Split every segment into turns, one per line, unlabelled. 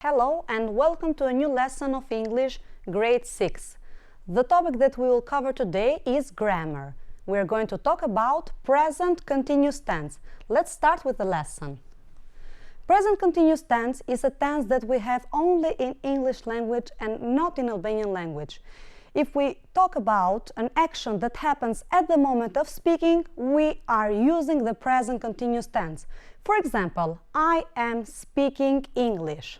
Hello and welcome to a new lesson of English, grade 6. The topic that we will cover today is grammar. We are going to talk about present continuous tense. Let's start with the lesson. Present continuous tense is a tense that we have only in English language and not in Albanian language. If we talk about an action that happens at the moment of speaking, we are using the present continuous tense. For example, I am speaking English.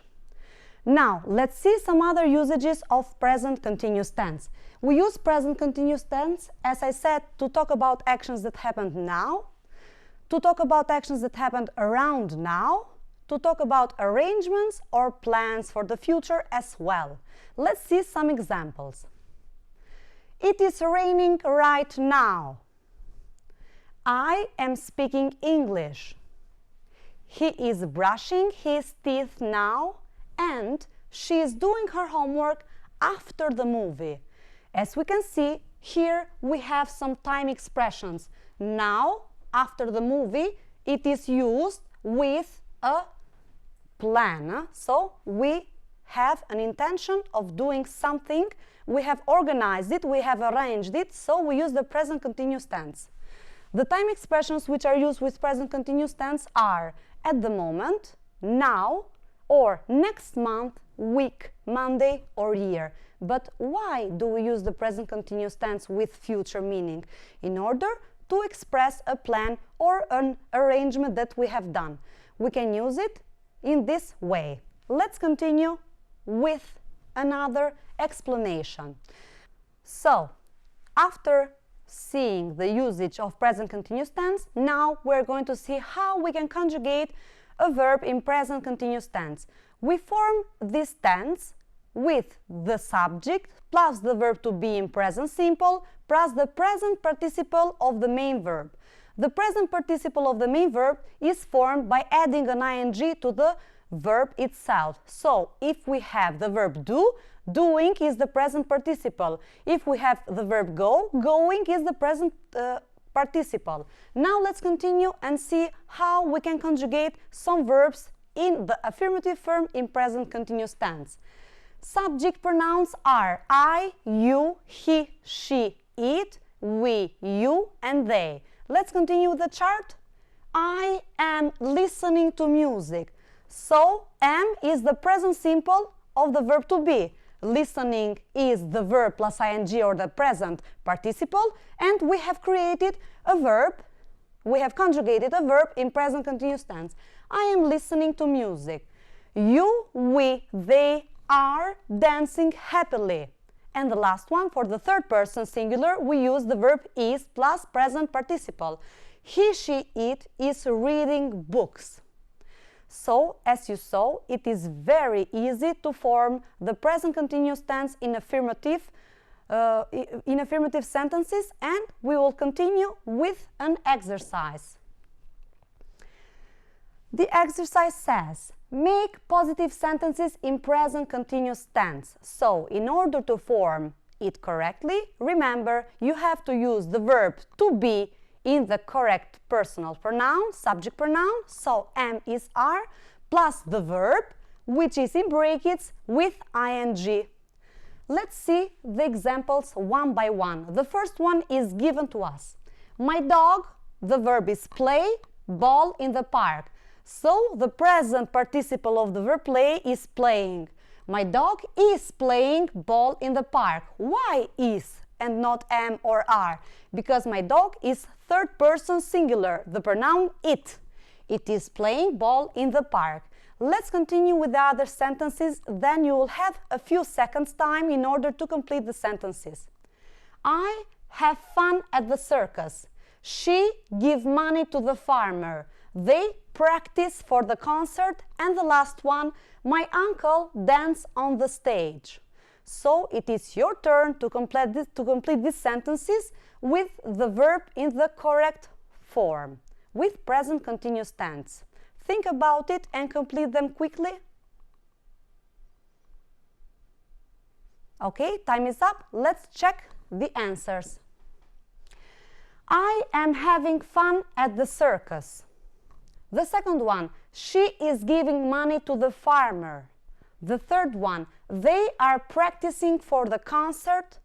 Now, let's see some other usages of present continuous tense. We use present continuous tense, as I said, to talk about actions that happened now, to talk about actions that happened around now, to talk about arrangements or plans for the future as well. Let's see some examples. It is raining right now. I am speaking English. He is brushing his teeth now. And she is doing her homework after the movie. As we can see, here we have some time expressions. Now, after the movie, it is used with a plan. So, we have an intention of doing something. We have organized it, we have arranged it, so we use the present continuous tense. The time expressions which are used with present continuous tense are at the moment, now, or next month, week, Monday or year. But why do we use the present continuous tense with future meaning? In order to express a plan or an arrangement that we have done. We can use it in this way. Let's continue with another explanation. So, after seeing the usage of present continuous tense, now we're going to see how we can conjugate a verb in present continuous tense. We form this tense with the subject plus the verb to be in present simple plus the present participle of the main verb. The present participle of the main verb is formed by adding an ing to the verb itself. So, if we have the verb do, doing is the present participle. If we have the verb go, going is the present participle. Now let's continue and see how we can conjugate some verbs in the affirmative form in present continuous tense. Subject pronouns are I, you, he, she, it, we, you, and they. Let's continue with the chart. I am listening to music. So, am is the present simple of the verb to be. Listening is the verb plus ing or the present participle, and we have created a verb, we have conjugated a verb in present continuous tense. I am listening to music. You, we, they are dancing happily. And the last one, for the third person singular, we use the verb is plus present participle. He, she, it is reading books. So, as you saw, it is very easy to form the present continuous tense in affirmative sentences, and we will continue with an exercise. The exercise says, make positive sentences in present continuous tense. So, in order to form it correctly, remember, you have to use the verb to be in the correct personal pronoun, subject pronoun, so am is are, plus the verb, which is in brackets with ing. Let's see the examples one by one. The first one is given to us. My dog, the verb is play, ball in the park. So the present participle of the verb play is playing. My dog is playing ball in the park. Why is and not am or are? Because my dog is third person singular, the pronoun it. It is playing ball in the park. Let's continue with the other sentences, then you will have a few seconds time in order to complete the sentences. I have fun at the circus. She give money to the farmer. They practice for the concert. And the last one, my uncle dance on the stage. So it is your turn to complete these sentences with the verb in the correct form, with present continuous tense. Think about it and complete them quickly. Okay, time is up. Let's check the answers. I am having fun at the circus. The second one, she is giving money to the farmer. The third one, they are practicing for the concert.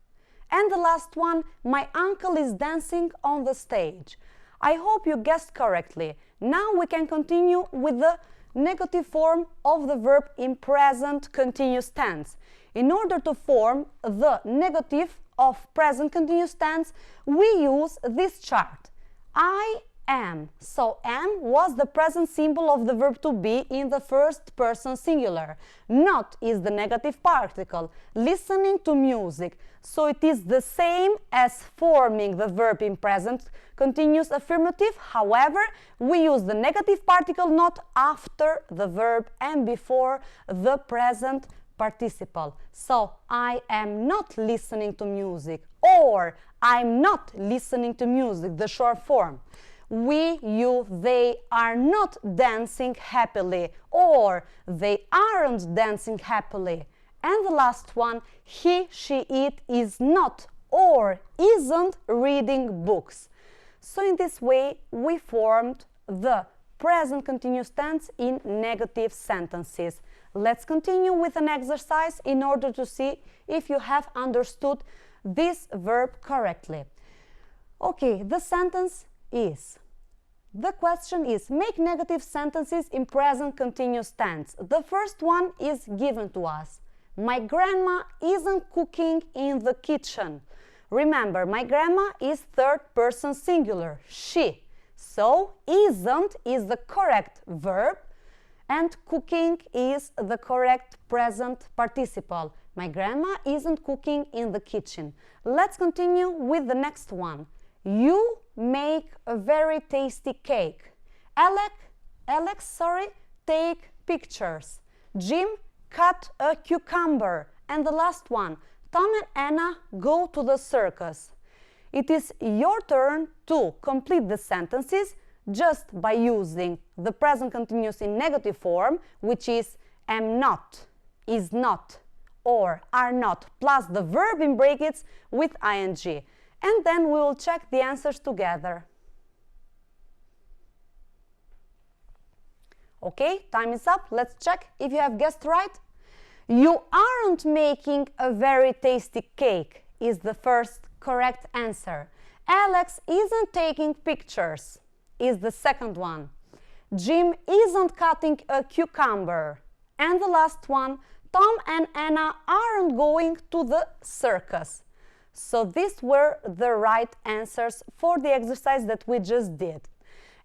And the last one, my uncle is dancing on the stage. I hope you guessed correctly. Now we can continue with the negative form of the verb in present continuous tense. In order to form the negative of present continuous tense, we use this chart. I am. So am was the present symbol of the verb to be in the first person singular. Not is the negative particle. Listening to music. So it is the same as forming the verb in present continuous affirmative. However, we use the negative particle not after the verb and before the present participle. So I am not listening to music, or I'm not listening to music, the short form. We, you, they are not dancing happily, or they aren't dancing happily. And the last one, he, she, it is not or isn't reading books. So in this way, we formed the present continuous tense in negative sentences. Let's continue with an exercise in order to see if you have understood this verb correctly. Okay, the sentence is, the question is, make negative sentences in present continuous tense. The first one is given to us. My grandma isn't cooking in the kitchen. Remember, my grandma is third person singular, she. So, isn't is the correct verb and cooking is the correct present participle. My grandma isn't cooking in the kitchen. Let's continue with the next one. You make a very tasty cake. Alex, take pictures. Jim, cut a cucumber. And the last one, Tom and Anna go to the circus. It is your turn to complete the sentences just by using the present continuous in negative form, which is am not, is not, or are not, plus the verb in brackets with ing. And then we will check the answers together. Okay, time is up. Let's check if you have guessed right. You aren't making a very tasty cake is the first correct answer. Alex isn't taking pictures is the second one. Jim isn't cutting a cucumber. And the last one, Tom and Anna aren't going to the circus. So these were the right answers for the exercise that we just did.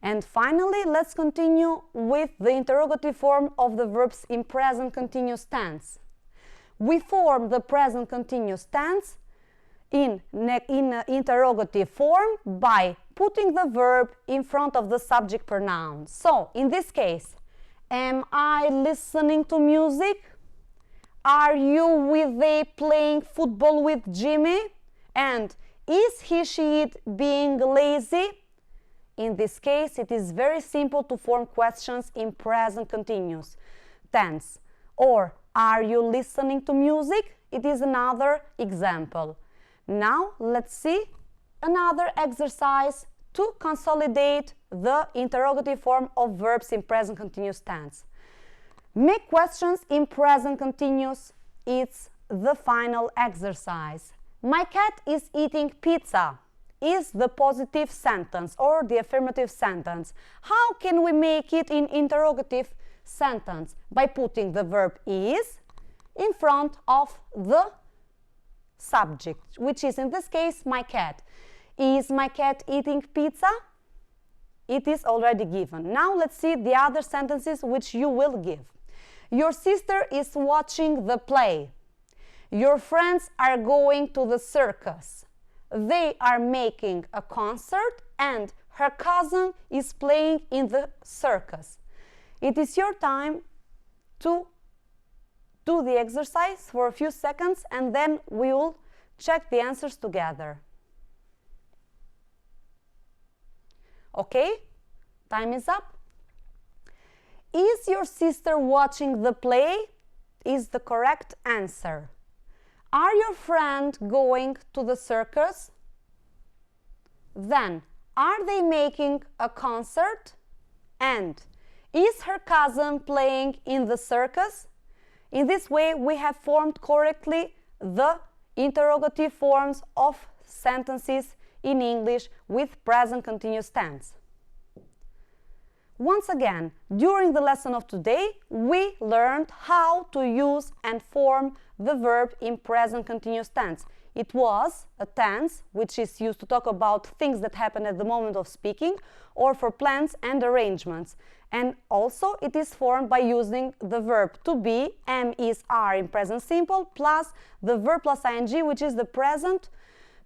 And finally, let's continue with the interrogative form of the verbs in present continuous tense. We form the present continuous tense in interrogative form by putting the verb in front of the subject pronoun. So, in this case, am I listening to music? Are you with they playing football with Jimmy? And is he, she, it being lazy? In this case, it is very simple to form questions in present continuous tense. Or, are you listening to music? It is another example. Now, let's see another exercise to consolidate the interrogative form of verbs in present continuous tense. Make questions in present continuous. It's the final exercise. My cat is eating pizza is the positive sentence or the affirmative sentence. How can we make it in interrogative sentence? By putting the verb is in front of the subject, which is in this case my cat. Is my cat eating pizza? It is already given. Now let's see the other sentences which you will give. Your sister is watching the play. Your friends are going to the circus. They are making a concert and her cousin is playing in the circus. It is your time to do the exercise for a few seconds and then we will check the answers together. Okay, time is up. Is your sister watching the play? Is the correct answer. Are your friends going to the circus? Then, are they making a concert? And, is her cousin playing in the circus? In this way, we have formed correctly the interrogative forms of sentences in English with present continuous tense. Once again, during the lesson of today, we learned how to use and form the verb in present continuous tense. It was a tense which is used to talk about things that happen at the moment of speaking or for plans and arrangements. And also it is formed by using the verb to be, am, is, are in present simple, plus the verb plus ing, which is the present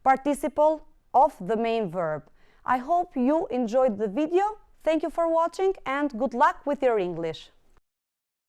participle of the main verb. I hope you enjoyed the video. Thank you for watching and good luck with your English!